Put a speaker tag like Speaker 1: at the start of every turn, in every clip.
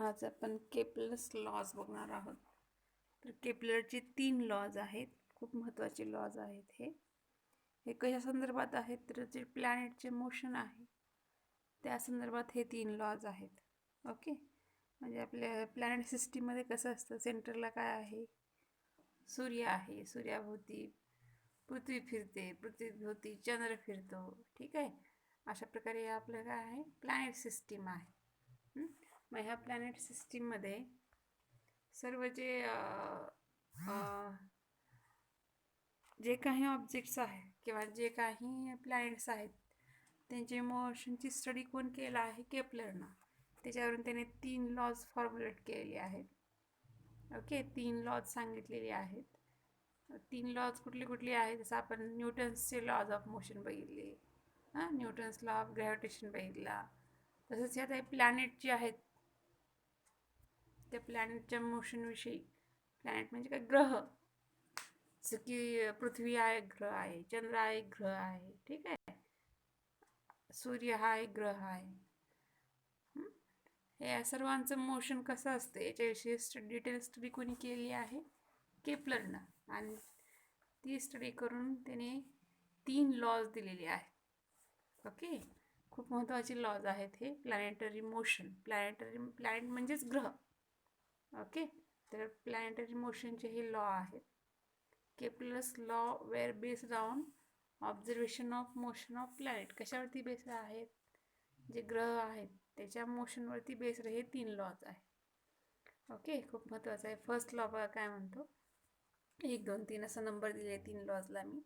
Speaker 1: आज आपण Kepler's lodge बघणार आहोत. तर केपलरचे 3 लॉज आहेत, खूप महत्त्वाचे लॉज आहेत. हे कशा संदर्भात आहेत तर जे प्लॅनेटचे मोशन आहे त्या संदर्भात हे 3 लॉज आहेत. ओके, म्हणजे आपल्या प्लॅनेट सिस्टीममध्ये कसं असतं, सेंटरला काय आहे, सूर्य आहे, सूर्याभोवती पृथ्वी फिरते, पृथ्वीभोवती चंद्र फिरतो. ठीक आहे, अशा प्रकारे आपलं काय आहे, प्लॅनेट सिस्टीम आहे. मग ह्या प्लॅनेट सिस्टीममध्ये सर्व जे काही ऑब्जेक्ट्स आहेत किंवा जे काही प्लॅनेट्स आहेत त्यांचे मोशनची स्टडी कोण केला आहे, केपलरनं. त्याच्यावरून त्याने 3 लॉज फॉर्म्युलेट केलेले आहेत. ओके, 3 लॉज सांगितलेले आहेत. 3 लॉज कुठले कुठले आहेत, जसं आपण न्यूटन्सचे लॉज ऑफ मोशन बघितले, न्यूटन्स लॉ ऑफ ग्रॅव्हिटेशन बघितला. तसंच ह्यात प्लॅनेट जे आहेत त्या प्लॅनेटच्या मोशनविषयी, प्लॅनेट म्हणजे काय, ग्रह, जसं की पृथ्वी हा एक ग्रह आहे, चंद्र हा एक ग्रह आहे. ठीक आहे, सूर्य हा एक ग्रह आहे. या सर्वांचं मोशन कसं असतं याच्याविषयी डिटेल स्टडी कोणी केली आहे, केपलरनं. आणि ती स्टडी करून त्याने 3 लॉज दिलेले आहेत. ओके, खूप महत्त्वाचे लॉज आहेत हे प्लॅनेटरी मोशन. प्लॅनेट म्हणजेच ग्रह. ओके, तर प्लॅनेटरी मोशनचे हे लॉ आहेत. Kepler's law were based on observation of motion of planet. कशावरती बेस्ड आहेत, जे ग्रह आहेत त्याच्या मोशनवरती बेस्ड हे 3 लॉज आहे. ओके, खूप महत्त्वाचं आहे. फर्स्ट लॉ बघा काय म्हणतो, 1 2 3 असा नंबर दिले 3 लॉजला मी.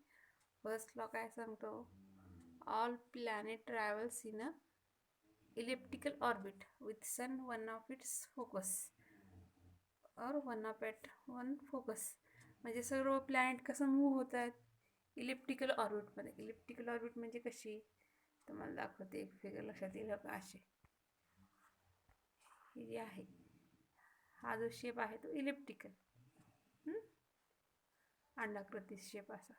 Speaker 1: फर्स्ट लॉ काय सांगतो, all planet travels in a elliptical orbit with sun one of its focus or one focus. म्हणजे सर्व प्लॅनेट कसं मूव्ह होत आहेत, इलिप्टिकल ऑर्बिटमध्ये. इलिप्टिकल ऑर्बिट म्हणजे कशी, तुम्हाला दाखवते, एक फिगर लक्षात येईल का. असे हे जे आहे, हा जो शेप आहे तो इलिप्टिकल, अंडाकृती शेप असा.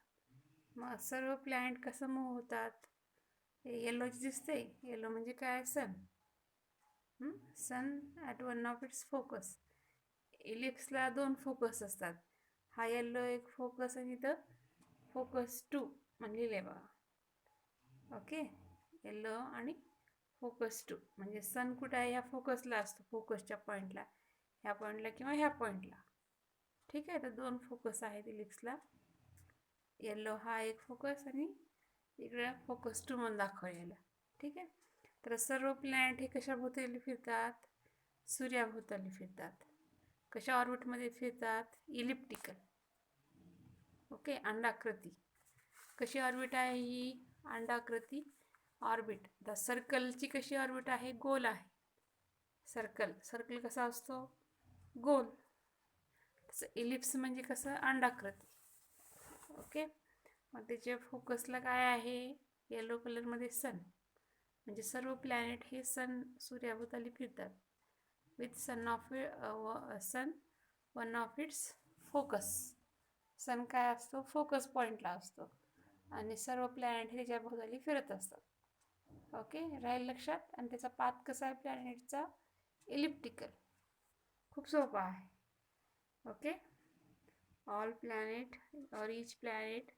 Speaker 1: मग सर्व प्लॅनेट कसं मूव्ह होतात, हे येलोच दिसते. येलो म्हणजे काय, sun. Sun at one of its focus. इलिप्सला 2 फोकस असतात. हा येल्लो एक फोकस आणि इथं फोकस 2 म्हणलेलं आहे बघा. ओके, येल्लो आणि फोकस 2 म्हणजे सन कुठं आहे, ह्या फोकसला असतो, फोकसच्या पॉईंटला, ह्या पॉईंटला किंवा ह्या पॉईंटला. ठीक आहे, तर 2 फोकस आहेत इलिप्सला. येल्लो हा एक फोकस आणि इकडे फोकस 2 म्हणून दाखवलेला. ठीक आहे, तर सर्व प्लॅनेट हे कशाभोवताली फिरतात, सूर्याभोवताली फिरतात. कशा ऑर्बिटमध्ये फिरतात, इलिप्टिकल. ओके, अंडाकृती. कशी ऑर्बिट आहे ही, अंडाकृती ऑर्बिट. द सर्कलची कशी ऑर्बिट आहे, गोल आहे. सर्कल कसा असतो, गोल. तसं इलिप्स म्हणजे कसं, अंडाकृती. ओके, मग त्याच्या फोकसला काय आहे, येलो कलरमध्ये सन. म्हणजे सर्व प्लॅनेट हे सूर्याभोवताली फिरतात with sun one of its focus. Sun काय असतो, फोकस पॉईंटला असतो आणि सर्व प्लॅनेट हे त्याच्या भोवताली फिरत असतात. ओके, राहील लक्षात. आणि त्याचा पाथ कसा आहे प्लॅनेटचा, इलिप्टिकल. खूप सोपा आहे. ओके, ऑल प्लॅनेट और each planet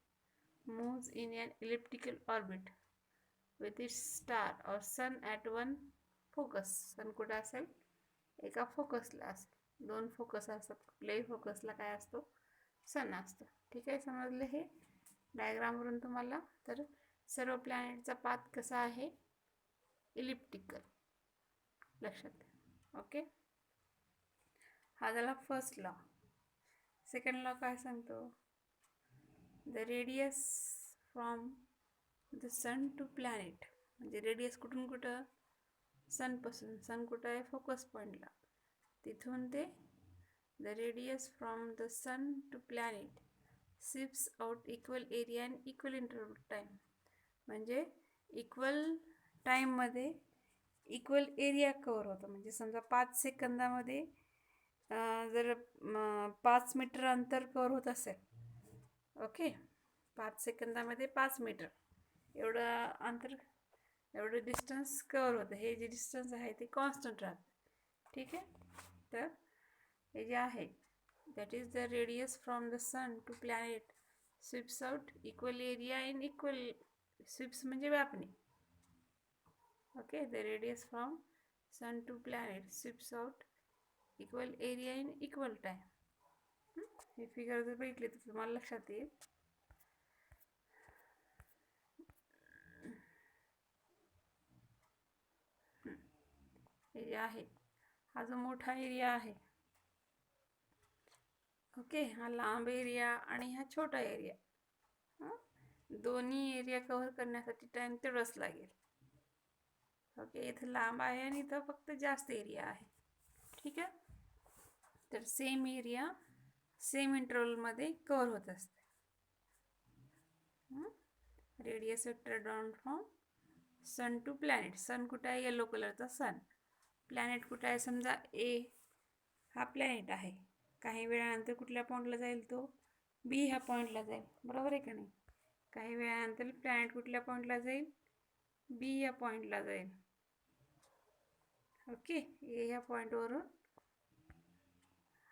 Speaker 1: moves in an elliptical orbit with its star or sun at one focus. सन कुठं असेल, एका फोकसला असेल. 2 फोकस असतात, कुठल्याही फोकसला काय असतो, सन असतो. ठीक आहे, समजलं हे डायग्रामवरून तुम्हाला. तर सर्व प्लॅनेटचा पाथ कसा आहे, इलिप्टिकल, लक्षात द्या. ओके, हा झाला फर्स्ट लॉ. सेकंड लॉ काय सांगतो, the radius from the sun to planet. म्हणजे रेडियस कुठून कुठं, सनपासून. सन कुठं आहे, फोकस पॉईंटला, तिथून ते the radius from the sun to planet shifts out equal area and equal interval time. म्हणजे इक्वल टाईममध्ये इक्वल एरिया कवर होतं. म्हणजे समजा 5 सेकंदामध्ये जर 5 मीटर अंतर कवर होत असेल, ओके, 5 सेकंदामध्ये 5 मीटर एवढं अंतर, एवढं डिस्टन्स कवर होतं. हे जे डिस्टन्स आहे ते कॉन्स्टंट राहतं. ठीक आहे. तर हे जे आहे that is the radius from the sun to planet sweeps out equal area in equal sweeps म्हणजे व्यापणे. Okay, the radius from sun to planet sweeps out equal area in equal time. हे फिगर जर बघितले तर तुम्हाला लक्षात येईल. हे जे आहे हा जो मोठा एरिया आहे, ओके, हा लांब एरिया आणि हा छोटा एरिया, दोन्ही एरिया कव्हर करण्यासाठी टाइम तेवढाच लागेल. ओके, इथं लांब आहे आणि इथं फक्त जास्त एरिया आहे. ठीक आहे. तर सेम एरिया सेम इंटरवलमध्ये कव्हर होत असते. Radius vector drawn from sun to planet. Sun कुठं आहे? येलो कलरचा सन. प्लॅनेट कुठं आहे? समजा ए हा प्लॅनेट आहे. काही वेळानंतर कुठल्या पॉईंटला जाईल? तो बी ह्या पॉईंटला जाईल. बरोबर आहे का नाही? काही वेळानंतर प्लॅनेट कुठल्या पॉईंटला जाईल? बी या पॉईंटला जाईल. ओके, ए ह्या पॉईंटवरून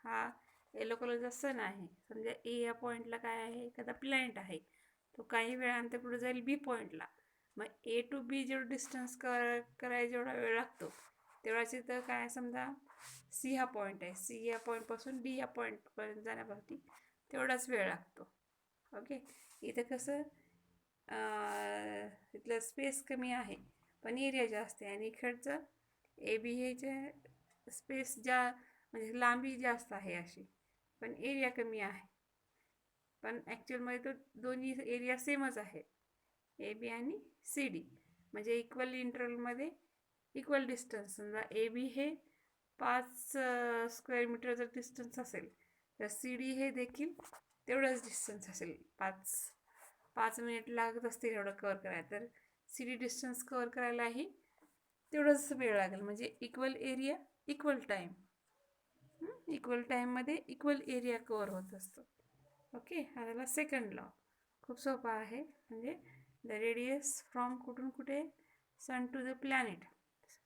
Speaker 1: हा येलो कलरचा सन आहे. समजा ए या पॉईंटला काय आहे? एखादा प्लॅनेट आहे. तो काही वेळानंतर पुढे जाईल बी पॉईंटला. मग ए टू बी जेवढं डिस्टन्स करायला जेवढा वेळ लागतो तेवढाच इथं काय, समजा सी हा पॉईंट आहे. सी या पॉईंटपासून डी या पॉईंटपर्यंत जाण्यासाठी तेवढाच वेळ लागतो. ओके, इथं कसं इथलं स्पेस कमी आहे पण एरिया जास्त आहे, आणि इकडचं ए बी हेचे स्पेस म्हणजे लांबी जास्त आहे अशी, पण एरिया कमी आहे. पण ॲक्च्युअलमध्ये तो दोन्ही एरिया सेमच आहे, ए बी आणि सी डी. म्हणजे इक्वल इंटरवलमध्ये इक्वल डिस्टन्स. समजा ए बी हे 5 स्क्वेअर मीटर जर डिस्टन्स असेल तर सी डी हे देखील तेवढंच डिस्टन्स असेल. 5 मिनिट लागत असतील एवढं कवर करायला, तर सी डी डिस्टन्स कवर करायलाही तेवढंच वेळ लागेल. म्हणजे equal area equal time. Equal टाईममध्ये इक्वल एरिया कवर होत असतो. ओके, हा झाला सेकंड लॉ. खूप सोपा आहे. म्हणजे द रेडियस फ्रॉम कुठून कुठे? Sun to the planet.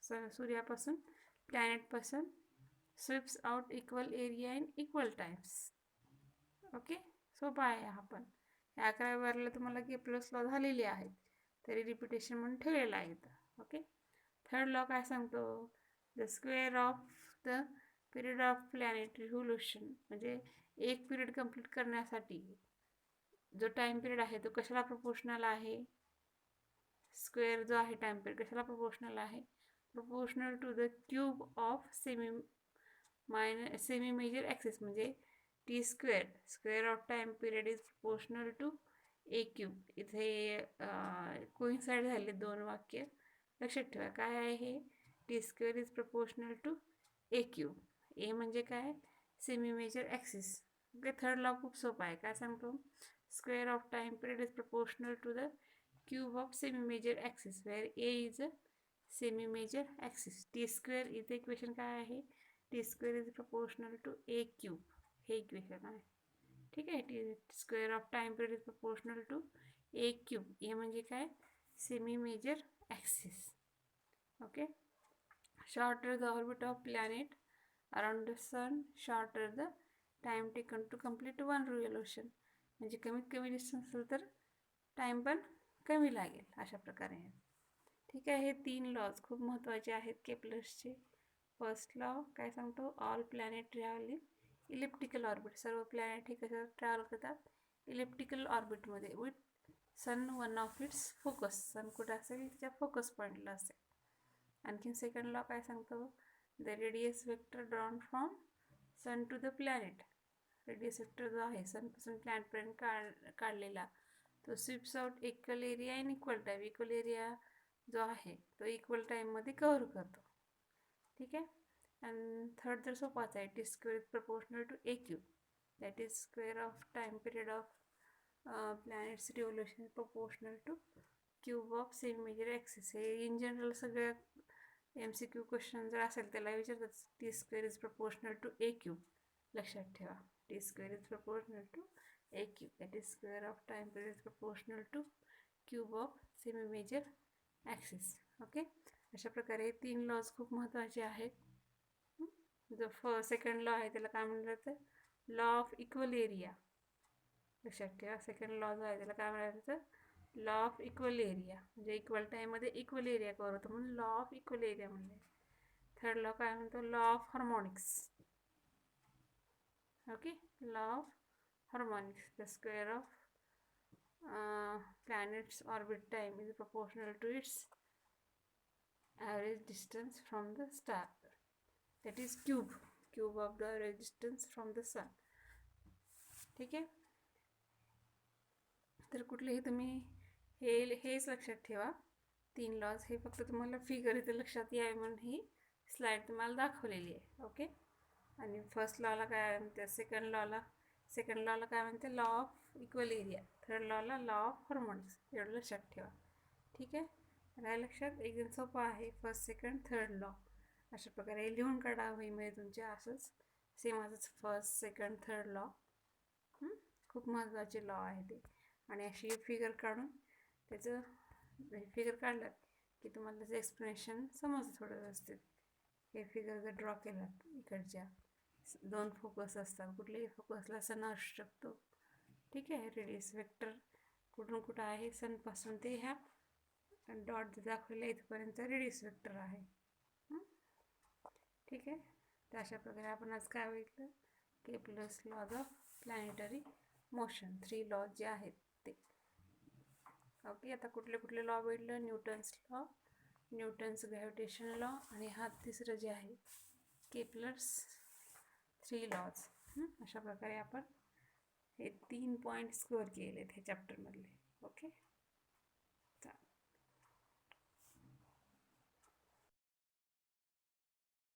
Speaker 1: सूर्यापासून प्लॅनेटपासून sweeps out equal area in equal times. Okay, सोपा आहे हा पण. 11व्या बारला तुम्हाला केपलर्स लॉ झालेले आहेत, तरी रिपिटेशन म्हणून ठेवलेलं आहे इथं. ओके, थर्ड लॉ काय सांगतो? The square of the period of planet revolution. म्हणजे एक पिरियड कंप्लीट करण्यासाठी जो टाइम पिरियड आहे तो कशाला प्रोपोर्शनल आहे? स्क्वेअर जो आहे टाइम पिरियड कशाला प्रोपोर्शनल आहे? Proportional to the cube of semi major axis. म्हणजे T square of time period is proportional to A cube. इथे कोइन्साइड झाले दोन वाक्य, लक्षात ठेवा. काय आहे हे? T square is proportional to A cube. A म्हणजे काय? Semi major axis. Okay, third law खूप सोपा आहे. काय सांगतो? Square of time period is proportional to the cube of semi major axis, where A is a semi major axis. T square इथे equation काय आहे? T square is proportional to A cube, हे equation आहे. ठीक आहे. T square of time period is proportional to A cube. A म्हणजे काय? Semi major axis. Okay, shorter the orbit of planet around the sun, shorter the time taken to complete one revolution. म्हणजे कमीत कमी distance असेल तर time पण कमी लागेल, अशा प्रकारे. ठीक आहे, हे 3 लॉज खूप महत्त्वाचे आहेत केपलर्सचे. फर्स्ट लॉ काय सांगतो? All planet travel in elliptical orbit. सर्व प्लॅनेट हे कशा ट्रॅव्हल करतात? इलिप्टिकल ऑर्बिटमध्ये, with sun one of its focus. Sun कुठं असेल? तिच्या फोकस पॉईंटला असेल. आणखीन सेकंड लॉ काय सांगतो? The radius vector drawn from sun to the planet. Radius vector जो आहे सनपासून प्लॅनेटपर्यंत काढलेला, तो sweeps out equal area in equal time. Equal area जो आहे तो इक्वल टाईममध्ये कव्हर करतो. ठीक आहे. अँड थर्ड तर सोपाच आहे. T square is proportional to A cube. That is square of time period of planet's revolution proportional to cube of semi major axis. हे इन जनरल सगळ्या MCQ क्वेश्चन जर असेल त्याला विचारतात. T square is proportional to A cube. लक्षात ठेवा, T square is proportional to A cube. That is square of time period is proportional to cube of semi major axis. Okay, अशा प्रकारे 3 lodge खूप महत्त्वाचे आहेत. जो सेकंड लॉ आहे त्याला काय म्हणलं जातं, लॉ ऑफ इक्वल एरिया. लक्षात ठेवा, सेकंड लॉ जो आहे त्याला काय म्हणायचं जातं, लॉ ऑफ इक्वल एरिया. म्हणजे इक्वल टाईममध्ये इक्वल एरिया कव्हर होतो म्हणून लॉ ऑफ इक्वल एरिया म्हणले. थर्ड लॉ काय म्हणतो, law of harmonics. Okay, law of harmonics. The square of planet's orbit time is proportional to its average distance from the star. That is cube of the average distance from the sun. ठीक आहे. तर कुठलेही तुम्ही हेच लक्षात ठेवा, 3 lodge. हे फक्त तुम्हाला फिगर इथे लक्षात यावे म्हणून ही स्लाईड तुम्हाला दाखवलेली आहे. ओके. आणि फर्स्ट लॉला काय म्हणते, सेकंड लॉला काय म्हणते, law of equal area. Third लॉला लॉ ऑफ हार्मोनिक्स. एवढं लक्षात ठेवा. ठीक आहे. राय लक्षात, एकदम सोपं आहे. फर्स्ट, सेकंड, थर्ड लॉ अशा प्रकारे लिहून काढा वहीमध्ये तुमच्या. असंच सेम असंच फर्स्ट, सेकंड, थर्ड लॉ. खूप महत्त्वाचे लॉ आहे ते. आणि अशी फिगर काढून त्याचं फिगर काढलं की तुम्हाला त्याचं एक्सप्लेनेशन समजतं थोडं व्यवस्थित. हे फिगर जर ड्रॉ केलात, इकडच्या 2 फोकस असतात, कुठलेही फोकसला सन असू शकतो. ठीक आहे. रेडियस वेक्टर कुठून कुठं आहे, सनपासून ते ह्या डॉट दाखवलेल्या इथपर्यंत रेडियस वेक्टर आहे. ठीक आहे. तर अशा प्रकारे आपण आज काय बघितलं, Kepler's laws of planetary motion. 3 laws जे आहेत ते. ओके. आता कुठले कुठले लॉ बघितलं, न्यूटन्स ग्रॅव्हिटेशन लॉ, आणि हा तिसरं जे आहे केपलर्स 3 लॉज. अशा प्रकारे आपण हे 3 पॉईंट्स कव्हर केले आहेत ह्या चॅप्टरमधले. ओके.